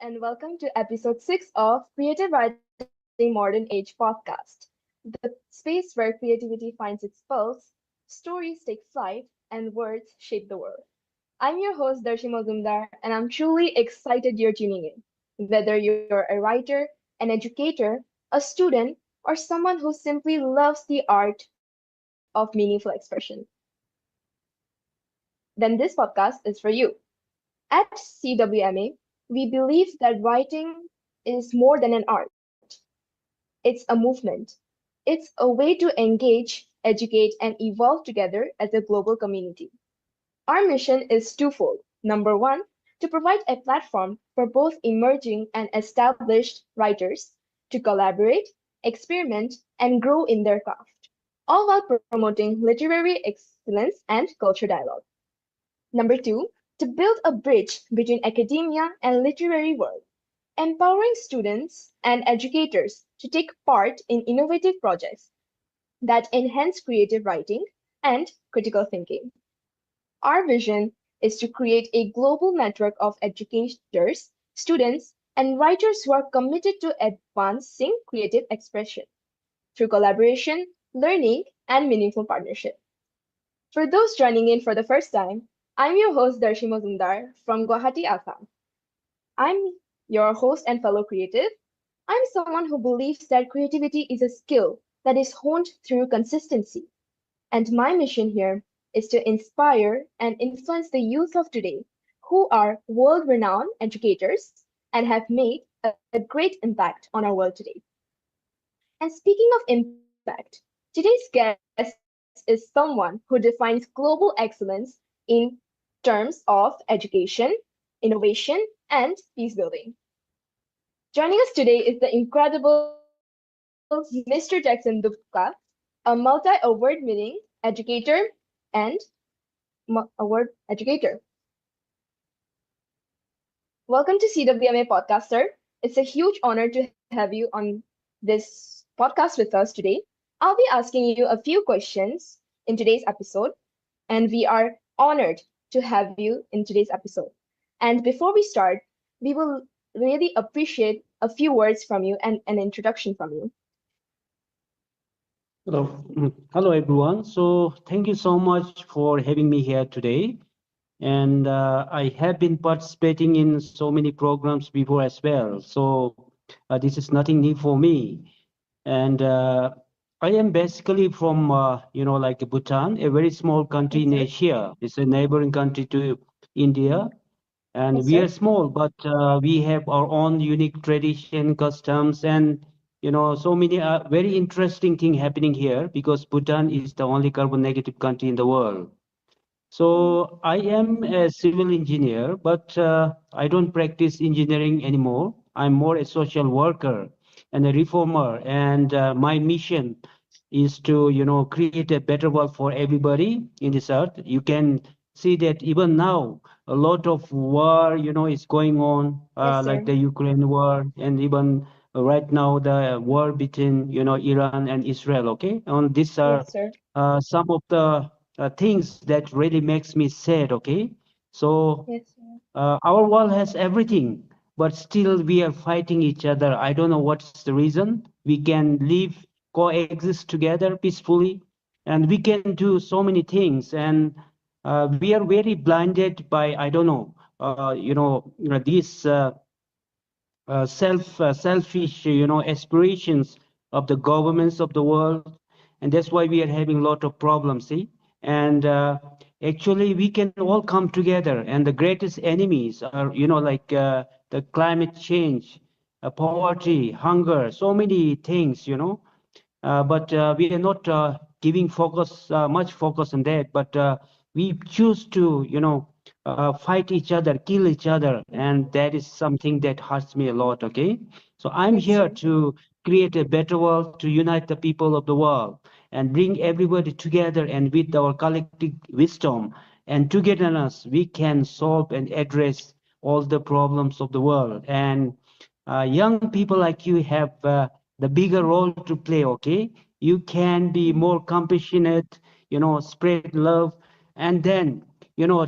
and welcome to episode 6 of Creative Writing Modern Age podcast, the space where creativity finds its pulse, stories take flight, and words shape the world. I'm your host, Darshee Mazumdar, and I'm truly excited you're tuning in. Whether you're a writer, an educator, a student, or someone who simply loves the art of meaningful expression, then this podcast is for you. At CWMA, we believe that writing is more than an art. It's a movement. It's a way to engage, educate, and evolve together as a global community. Our mission is twofold. Number one, to provide a platform for both emerging and established writers to collaborate, experiment, and grow in their craft, all while promoting literary excellence and culture dialogue. Number two, to build a bridge between academia and literary world, empowering students and educators to take part in innovative projects that enhance creative writing and critical thinking. Our vision is to create a global network of educators, students, and writers who are committed to advancing creative expression through collaboration, learning, and meaningful partnership. For those joining in for the first time, I'm your host Darshee Mazumdar from Guwahati, Assam. I'm your host and fellow creative. I'm someone who believes that creativity is a skill that is honed through consistency. And my mission here is to inspire and influence the youth of today who are world renowned educators and have made a great impact on our world today. And speaking of impact, today's guest is someone who defines global excellence in terms of education, innovation, and peace building. Joining us today is the incredible Mr. Jackson DUPKA, a multi-award winning educator and award educator. Welcome to CWMA podcast, sir. It's a huge honor to have you on this podcast with us today. I'll be asking you a few questions in today's episode, and we are honored to have you in today's episode. And before we start, we will really appreciate a few words from you and an introduction from you. Hello, hello everyone. So thank you so much for having me here today. And I have been participating in so many programs before as well. So this is nothing new for me. And I am basically from, like Bhutan, a very small country Yes, in sir. Asia. It's a neighboring country to India. And Yes, we sir. are small, but we have our own unique tradition, customs, and so many very interesting thing happening here because Bhutan is the only carbon negative country in the world. So I am a civil engineer, but I don't practice engineering anymore. I'm more a social worker and a reformer, and my mission is to, create a better world for everybody in this earth. You can see that even now, a lot of war, is going on, Yes, like sir. the Ukraine war, and even right now the war between, Iran and Israel. Okay, and these are Yes, sir. some of the things that really makes me sad. Okay, so Yes, sir. our world has everything, but still we are fighting each other. I don't know what's the reason. We can live, coexist together peacefully, and we can do so many things. And we are very blinded by, I don't know, these selfish, aspirations of the governments of the world, and that's why we are having a lot of problems. See, and actually, we can all come together, and the greatest enemies are, like the climate change, poverty, hunger, so many things, but we are not giving much focus on that. But we choose to, fight each other, kill each other, and that is something that hurts me a lot. Okay, so I'm Yes, here sir. to create a better world, to unite the people of the world, and bring everybody together. And with our collective wisdom and togetherness, we can solve and address all the problems of the world. And young people like you have the bigger role to play. Okay, you can be Mhm. more compassionate, spread love, and then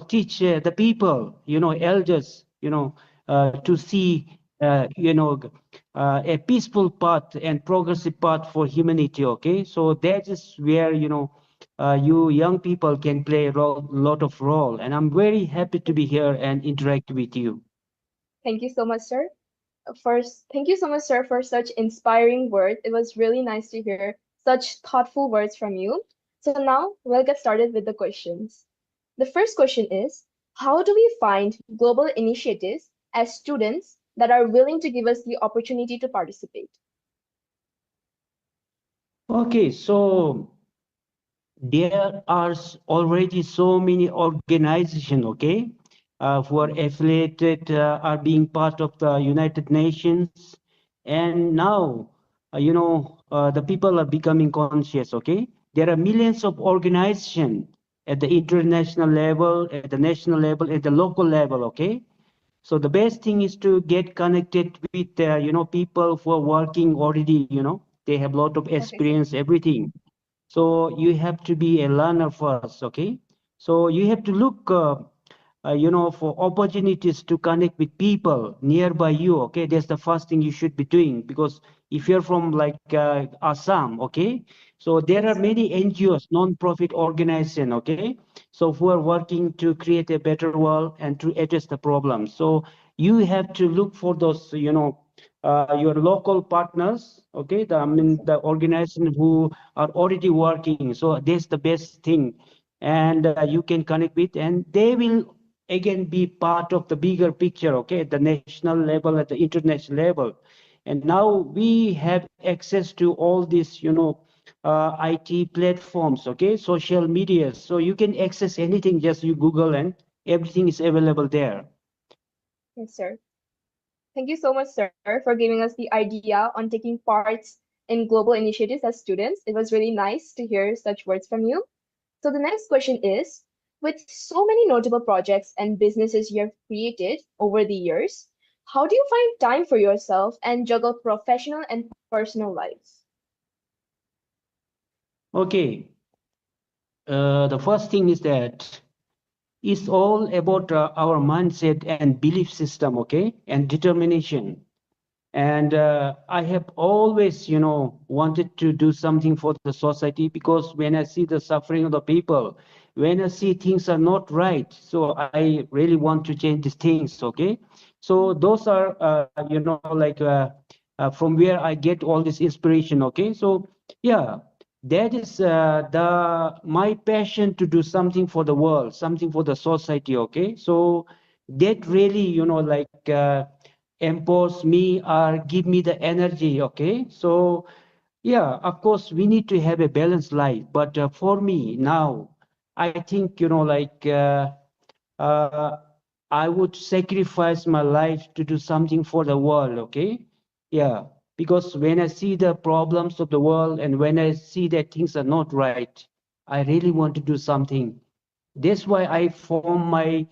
teach the people, elders, to see a peaceful path and progressive path for humanity. Okay, so that is where you young people can play a lot of role, and I'm very happy to be here and interact with you. Thank you so much, sir. First, thank you so much, sir, for such inspiring words. It was really nice to hear such thoughtful words from you. So now we'll get started with the questions. The first question is, how do we find global initiatives as students that are willing to give us the opportunity to participate? Okay, so there are already so many organizations, okay, who are affiliated, are being part of the United Nations, and now, the people are becoming conscious, okay. There are millions of organizations at the international level, at the national level, at the local level, okay. So the best thing is to get connected with, people who are working already, they have a lot of Okay, sir. experience, everything. So you have to be a learner first, okay? So you have to look, for opportunities to connect with people nearby you, okay? That's the first thing you should be doing, because if you're from like Assam, okay? So there are Yes, sir. many NGOs, non-profit organization, okay? So who are working to create a better world and to address the problems. So you have to look for those, your local partners, okay? I Yes, mean, sir. the organization who are already working. So that's the best thing. And you can connect with, and they will again be part of the bigger picture, okay, at the national level, at the international level. And now we have access to all these, IT platforms, okay, social media. So you can access anything, just you Google and everything is available there. Yes, sir. Thank you so much, sir, for giving us the idea on taking parts in global initiatives as students. It was really nice to hear such words from you. So the next question is, with so many notable projects and businesses you have created over the years, how do you find time for yourself and juggle professional and personal lives? Okay, the first thing is that it's all about our mindset and belief system, okay, and determination. And I have always, wanted to do something for the society, because when I see the suffering of the people, when I see things are not right, so I really want to change these things, okay. So those are, like from where I get all this inspiration, okay. So yeah, that is the my passion to do something for the world, something for the society, okay. So that really, like empowers me or give me the energy, okay. So yeah, of course we need to have a balanced life, but for me now, I think, uh, I would sacrifice my life to do something for the world, okay. Yeah, because when I see the problems of the world and when I see that things are not right, I really want to do something. That's why I formed my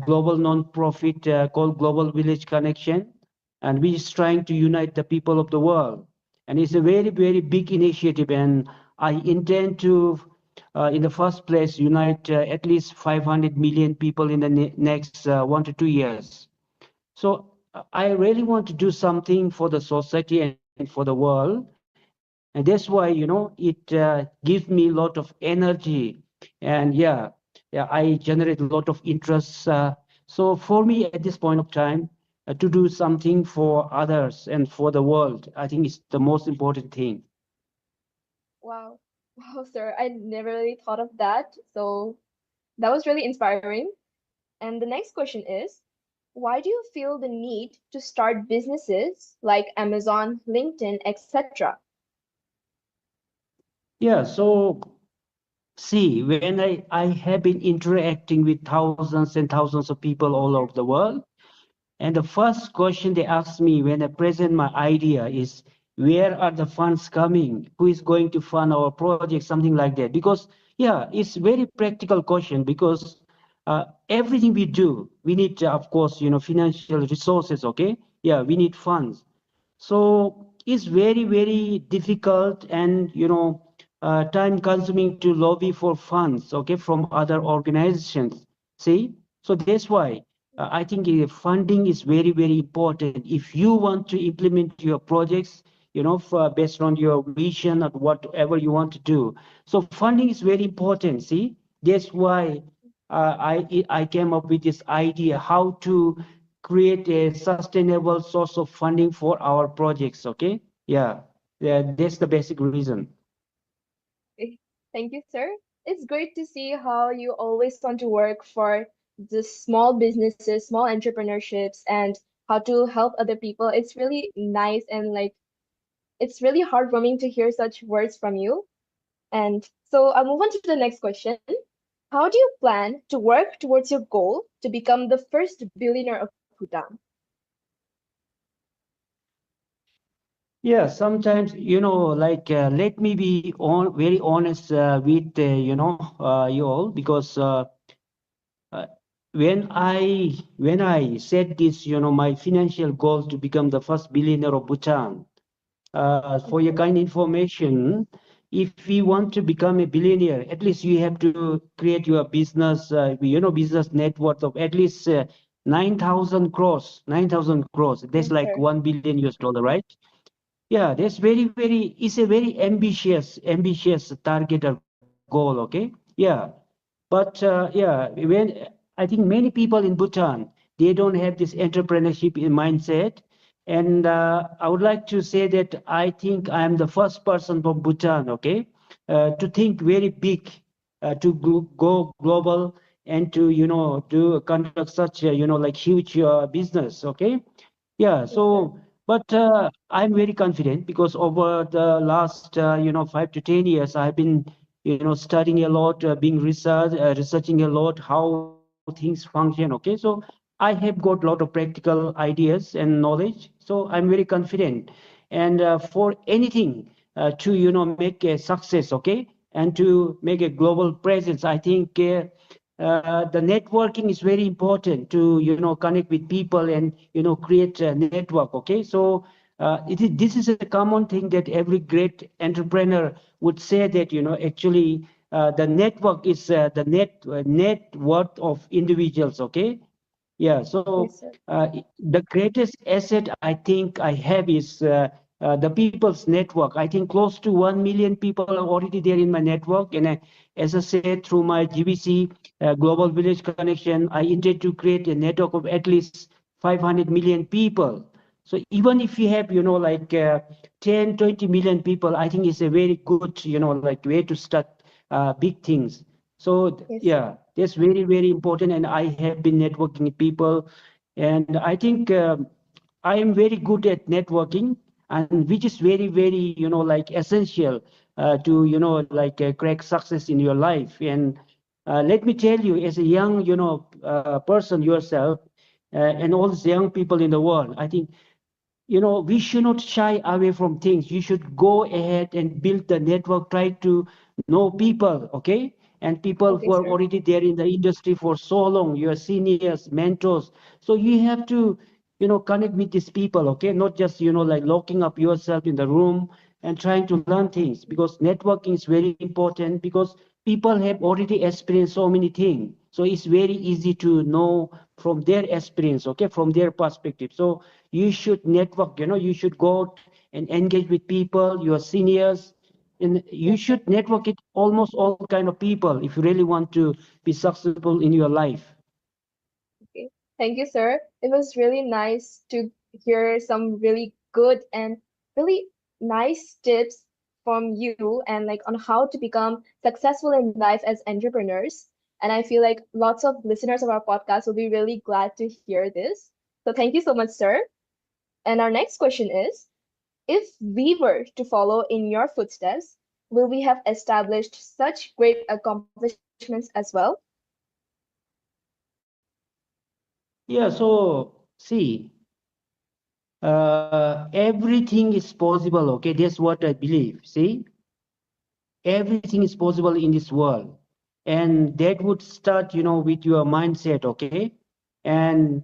global non-profit called Global Village Connection, and which is trying to unite the people of the world. And it's a very, very big initiative, and I intend to, in the first place, unite at least 500 million people in the next 1 to 2 years. So I really want to do something for the society and for the world, and that's why it gives me a lot of energy, and yeah, I generate a lot of interests. So for me, at this point of time, to do something for others and for the world, I think is the most important thing. Wow. Wow, sir, I never really thought of that. So that was really inspiring. And the next question is, why do you feel the need to start businesses like Amazon, LinkedIn, etc.? Yeah, so see, when I have been interacting with thousands and thousands of people all over the world. And the first question they ask me when I present my idea is, where are the funds coming? Who is going to fund our project? Something like that. Because, yeah, it's very practical question, because everything we do, we need, of course, financial resources, okay? Yeah, we need funds. So it's very, very difficult and, time consuming to lobby for funds, okay, from other organizations. See? So that's why. I think funding is very, very important. If you want to implement your projects, based on your vision or whatever you want to do. So funding is very important. See, that's why I came up with this idea how to create a sustainable source of funding for our projects. Okay, yeah, that's the basic reason. Okay. Thank you, sir. It's great to see how you always want to work for the small businesses, small entrepreneurships, and how to help other people. It's really nice and like it's really heartwarming to hear such words from you. And so I'll move on to the next question. How do you plan to work towards your goal to become the first billionaire of Bhutan? Yeah, sometimes, let me be very honest with, you all, because uh, when I set this, my financial goal to become the first billionaire of Bhutan, for your Okay, kind information, if we want to become a billionaire, at least you have to create your business, business net worth of at least 9,000 crores, 9,000 crores. That's yes, like sir. 1 billion US dollar, right? Yeah, that's very, very, it's a very ambitious target or goal, okay? Yeah. But yeah, I think many people in Bhutan, they don't have this entrepreneurship in mindset. And I would like to say that I think I am the first person from Bhutan, okay, to think very big, to go global and to, to conduct such, like huge business, okay? Yeah, Yes, sir. so, but I'm very confident because over the last, 5 to 10 years, I've been, studying a lot, researching a lot how things function. Okay, so I have got a lot of practical ideas and knowledge. So I'm very confident, and for anything to, make a success, okay, and to make a global presence, I think. The networking is very important to connect with people and create a network. Okay, so this is a common thing that every great entrepreneur would say that actually the network is the net worth of individuals. Okay, yeah, so Yes, sir. the greatest asset I think I have is the people's network. I think close to 1 million people are already there in my network. And as I said, through my GVC Global Village Connection, I intend to create a network of at least 500 million people. So even if you have, 10, 20 million people, I think it's a very good, like way to start big things. So Yes, sir. yeah, that's very, very important. And I have been networking with people, and I think I am very good at networking, and which is very, very, like essential to, crack success in your life. And let me tell you, as a young, person yourself, and all these young people in the world, I think we should not shy away from things. You should go ahead and build the network, try to know people, okay? And people Okay, who are sir. already there in the industry for so long, your seniors, mentors. So you have to, connect with these people, okay? Not just, like locking up yourself in the room and trying to learn things, because networking is very important, because people have already experienced so many things. So it's very easy to know from their experience, okay, from their perspective. So you should network, you should go out and engage with people, your seniors, and you Yes, sir. should network with almost all kind of people if you really want to be successful in your life. Okay. Thank you, sir. It was really nice to hear some really good and really nice tips from you and like on how to become successful in life as entrepreneurs. And I feel like lots of listeners of our podcast will be really glad to hear this. So thank you so much, sir. And our next question is, if we were to follow in your footsteps, will we have established such great accomplishments as well? Yeah, so see, everything is possible, okay? That's what I believe. See, everything is possible in this world, and that would start with your mindset, okay? And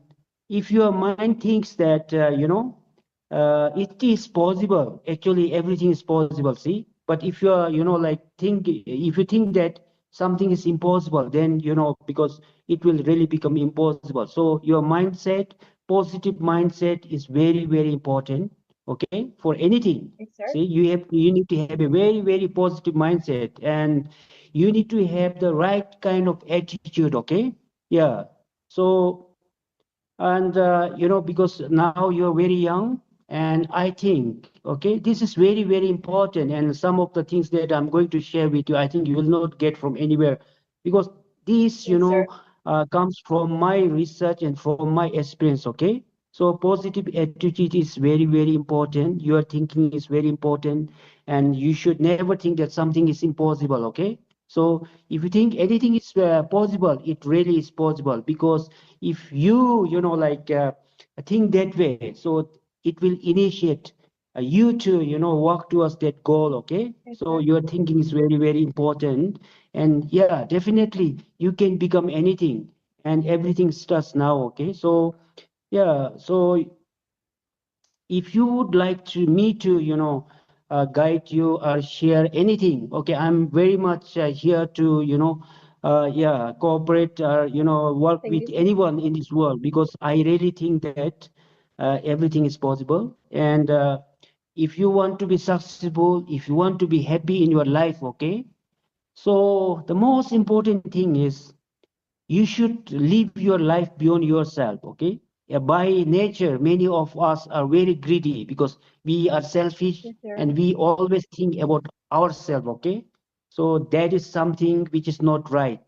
if your mind thinks that it is possible, actually everything is possible. See, but if you are like think if you think that something is impossible, then because it will really become impossible. So your mindset, positive mindset, is very, very important, okay, for anything. Yes, sir. See, you need to have a very, very positive mindset, and you need to have the right kind of attitude, okay? Yeah. So, and because now you're very young, and I think, okay, this is very, very important, and some of the things that I'm going to share with you, I think you will not get from anywhere, because this Yes, sir. comes from my research and from my experience, okay? So positive attitude is very, very important. Your thinking is very important, and you should never think that something is impossible, okay? So if you think anything is possible, it really is possible, because if you think that way, so it will initiate you to work towards that goal, okay? Yes, So sir. your thinking is very, very important, and yeah, definitely you can become anything, and everything starts now, okay? So yeah, so if you would like to me to guide you or share anything, okay, I'm very much here to cooperate or work Thank with you, sir. anyone in this world, because I really think that everything is possible. And if you want to be successful, if you want to be happy in your life, okay, so the most important thing is you should live your life beyond yourself, okay? By nature, many of us are very greedy, because we are selfish Yes, sir. and we always think about ourselves, okay? So that is something which is not right.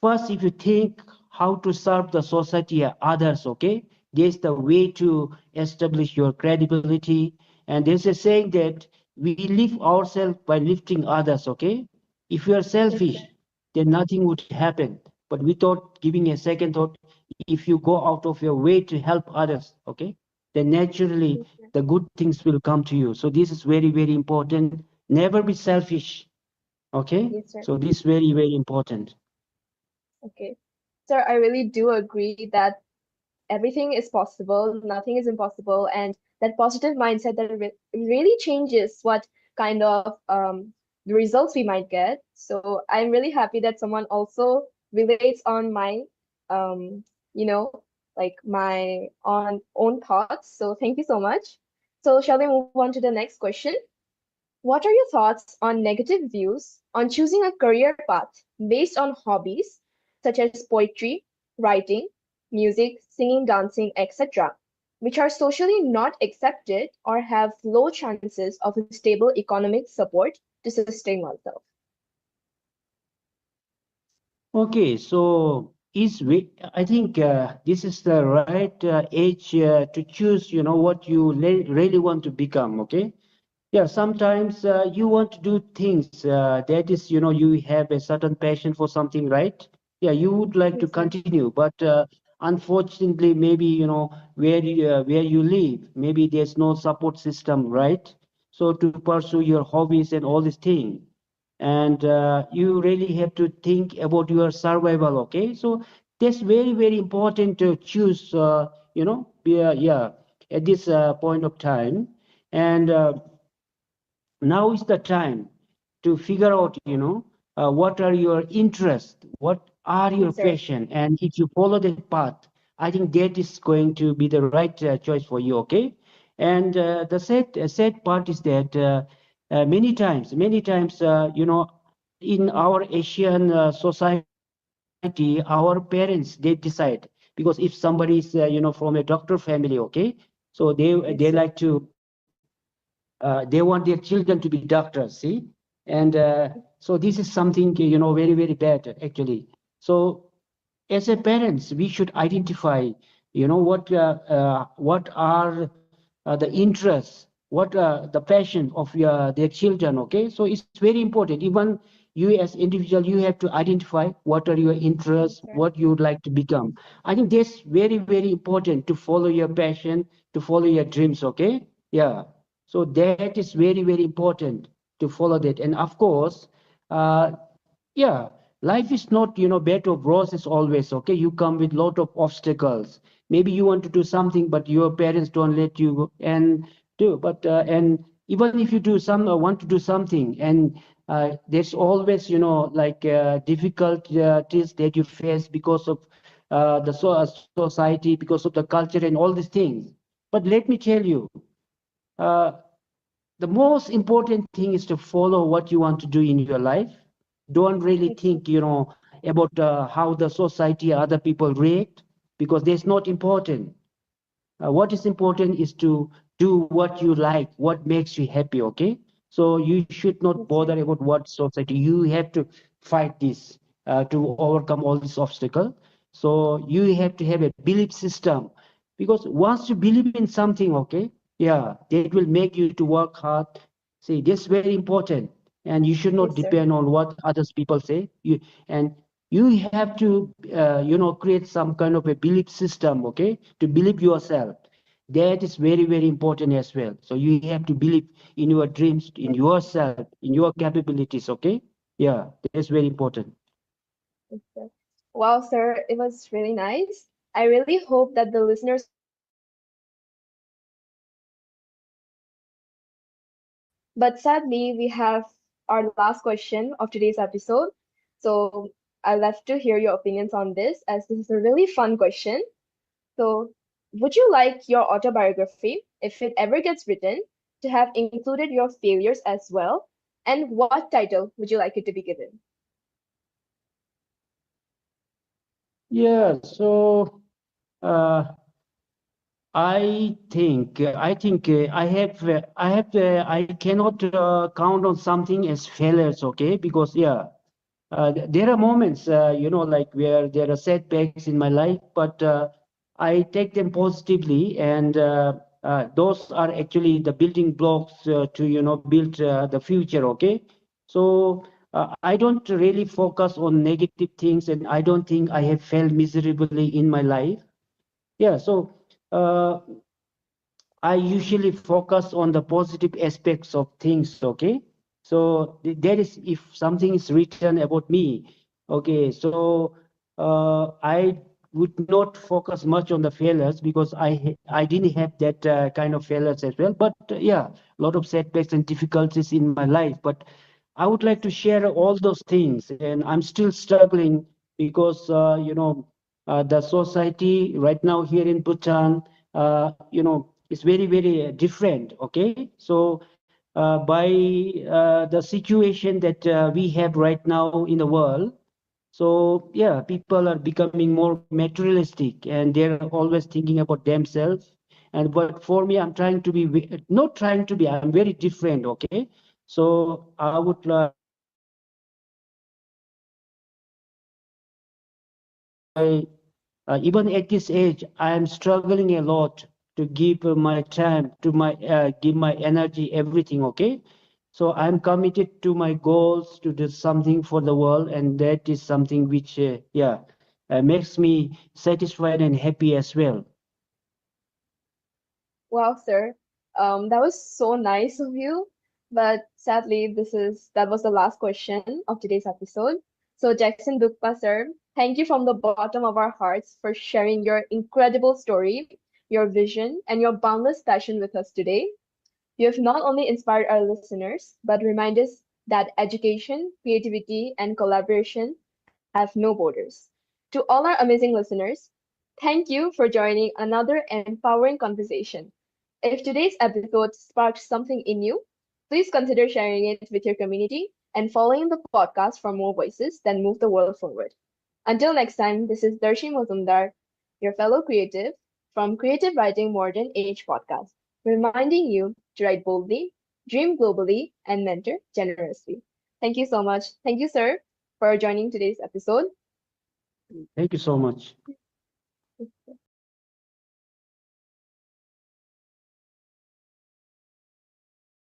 First, if you think how to serve the society or others, okay, there's the way to establish your credibility. And there's a saying that we lift ourselves by lifting others, okay? If you are Yes, sir. selfish, then nothing would happen. But without giving a second thought, if you go out of your way to help others, okay, then naturally Yes, sir. the good things will come to you. So this is very, very important. Never be selfish, okay? Yes, sir. So this is very, very important. Okay. Sir, I really do agree that everything is possible, nothing is impossible, and that positive mindset that really changes what kind of the results we might get. So I'm really happy that someone also relates on my um you know like my own thoughts. So thank you so much. So shall we move on to the next question? What are your thoughts on negative views on choosing a career path based on hobbies such as poetry, writing, music, singing, dancing, etc., which are socially not accepted or have low chances of a stable economic support to sustain oneself? Okay, so I think this is the right age to choose, what you really want to become, okay? Yeah, sometimes you want to do things that is, you have a certain passion for something, right? Yeah, you would like to Yes, sir. continue, but unfortunately, maybe, where you live, maybe there's no support system, right? So to pursue your hobbies and all these things, and you really have to think about your survival, okay? So that's very, very important to choose, yeah, at this point of time. And now is the time to figure out, what are your interests, what are your Yes, sir. passion, and if you follow that path, I think that is going to be the right choice for you, okay? And the sad part is that many times, in our Asian society, our parents, they decide, because if somebody is from a doctor family, okay, so they Yes, like sir. to they want their children to be doctors, see? And so this is something, very, very bad, actually. So as a parents, we should identify, what are the interests, what the passion of their children, okay? So it's very important. Even you as individual, you have to identify what are your Yes, interests, sir. what you would like to become. I think that's very, very important, to follow your passion, to follow your dreams, okay? Yeah. So that is very, very important to follow that. And of course, uh, yeah, life is not, bed of roses always, okay? You come with lot of obstacles. Maybe you want to do something, but your parents don't let you and do. But and even if you want to do something, and there's always, like difficulties that you face because of society, because of the culture and all these things. But let me tell you, uh, the most important thing is to follow what you want to do in your life. Don't really think, Exactly. about how the society, other people react, because that's not important. What is important is to do what you like, what makes you happy, okay? So you should not That's bother right. about what society. You have to fight this to overcome all these obstacles. So you have to have a belief system, because once you believe in something, okay, yeah, that will make you to work hard. See, this is very important, and you should not Yes, sir. depend on what others people say. And you have to, create some kind of a belief system, okay, to believe yourself. That is very, very important as well. So you have to believe in your dreams, in Yes, yourself, in your capabilities, okay? Yeah, that's very important. yes, sir. Wow, sir, it was really nice. I really hope that the listeners will take away something from this podcast. But sadly, we have our last question of today's episode. So I'd love to hear your opinions on this, as this is a really fun question. So, would you like your autobiography, if it ever gets written, to have included your failures as well? And what title would you like it to be given? Yeah, so uh, I cannot count on something as failures, okay? Because yeah, there are moments, like where there are setbacks in my life, but I take them positively, and those are actually the building blocks to, build the future. Okay, so I don't really focus on negative things, and I don't think I have failed miserably in my life. Yeah, so. Uh, I usually focus on the positive aspects of things, okay? So that is if something is written about me, okay? So I would not focus much on the failures, because I didn't have that kind of failures as well. But yeah, a lot of setbacks and difficulties in my life. But I would like to share all those things, and I'm still struggling because the society right now here in Bhutan, is very, very different. Okay, so by the situation that we have right now in the world, so yeah, people are becoming more materialistic, and they're always thinking about themselves. And but for me, I'm trying to be not trying to be. I'm very different. Okay, so I would that's why even at this age, I am struggling a lot to give my time, to my give my energy, everything. Okay, so I'm committed to my goals to do something for the world, and that is something which, yeah, makes me satisfied and happy as well. Wow, sir. That was so nice of you. But sadly, that was the last question of today's episode. So Jackson Dukpa, sir, thank you from the bottom of our hearts for sharing your incredible story, your vision, and your boundless passion with us today. You have not only inspired our listeners, but remind us that education, creativity, and collaboration have no borders. To all our amazing listeners, thank you for joining another empowering conversation. If today's episode sparked something in you, please consider sharing it with your community and following the podcast for more voices that move the world forward. Until next time, this is Darshee Mazumdar, your fellow creative from Creative Writing Modern Age podcast, reminding you to write boldly, dream globally, and mentor generously. Thank you so much. Thank you, sir, for joining today's episode. Thank you so much.